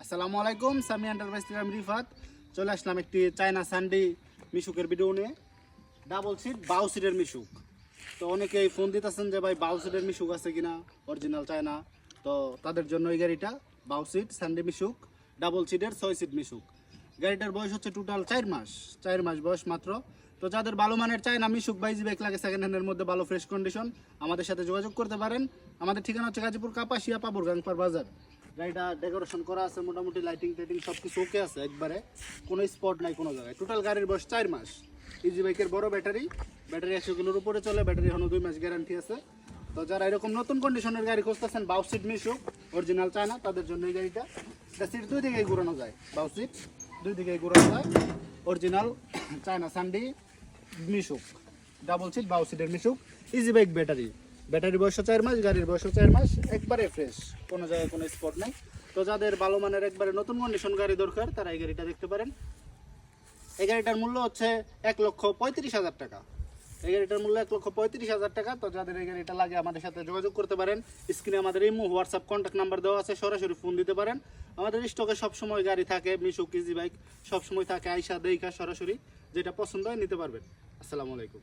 আসসালামু আলাইকুম, সামি এন্টারপ্রাইজ থেকে আমি রিফাত চলে আসলাম একটি চায়না সানডি মিশুকের ভিডিও নিয়ে। ডাবল সিট বাউ সিটের মিশুক। তো অনেকেই ফোন দিতেছেন যে ভাই বাউ সিটের মিশুক আছে কিনা, অরিজিনাল চায়না। তো তাদের জন্য এই গাড়িটা বাউ সিট সানডি মিশুক, ডাবল সিটের 6 সিট মিশুক। গাড়িটার বয়স হচ্ছে টোটাল 4 মাস বয়স মাত্র। তো যাদের ভালো মানের চায়না মিশুক বা ইজি বাইক লাগে সেকেন্ড হ্যান্ডের মধ্যে ভালো ফ্রেশ কন্ডিশন, আমাদের সাথে যোগাযোগ করতে পারেন। আমাদের ঠিকানা হচ্ছে গাজীপুর কাপাসিয়া পাবুর গাংপার বাজার। গাড়িটা ডেকোরেশন করা আছে, মোটামুটি লাইটিং টাইটিং সব কিছু ওকে আছে, একবারে কোনো স্পট নাই কোনো জায়গায়। টোটাল গাড়ির বয়স 4 মাস। ইজি বাইকের বড় ব্যাটারি 100 কিলোর উপরে চলে, ব্যাটারি এখনো 2 মাস গ্যারান্টি আছে। তো যারা এরকম নতুন কন্ডিশনের গাড়ি খুঁজতেছেন বাউ সিট মিশুক অরিজিনাল চায়না, তাদের জন্য এই গাড়িটা। সিট দুই দিকেই ঘুরানো যায়, বাউ সিট দুই দিকেই ঘুরানো যায়, অরিজিনাল চায়না সানডি মিশুক, ডাবল সিট বাউ সিটের মিশুক, ইজি বাইক ব্যাটারি। ব্যাটারি বয়স 4 মাস, গাড়ির বয়স 4 মাস, একবারে ফ্রেশ, কোনো জায়গায় কোনো স্পট নাই। তো যাদের ভালো মানের একবারে নতুন কন্ডিশন গাড়ি দরকার তারা এই গাড়িটা দেখতে পারেন। এই গাড়িটার মূল্য হচ্ছে 1,35,000 টাকা। এই গাড়িটার মূল্য 1,35,000 টাকা। তো যাদের এই গাড়িটা লাগে আমাদের সাথে যোগাযোগ করতে পারেন। স্ক্রিনে আমাদের ইমো হোয়াটসঅ্যাপ কন্ট্যাক্ট নাম্বার দেওয়া আছে, সরাসরি ফোন দিতে পারেন। আমাদের স্টকে সবসময় গাড়ি থাকে, মিশুক ইজি বাইক সবসময় থাকে, আইসা দেইখা সরাসরি যেটা পছন্দ হয় নিতে পারবেন। আসসালামু আলাইকুম।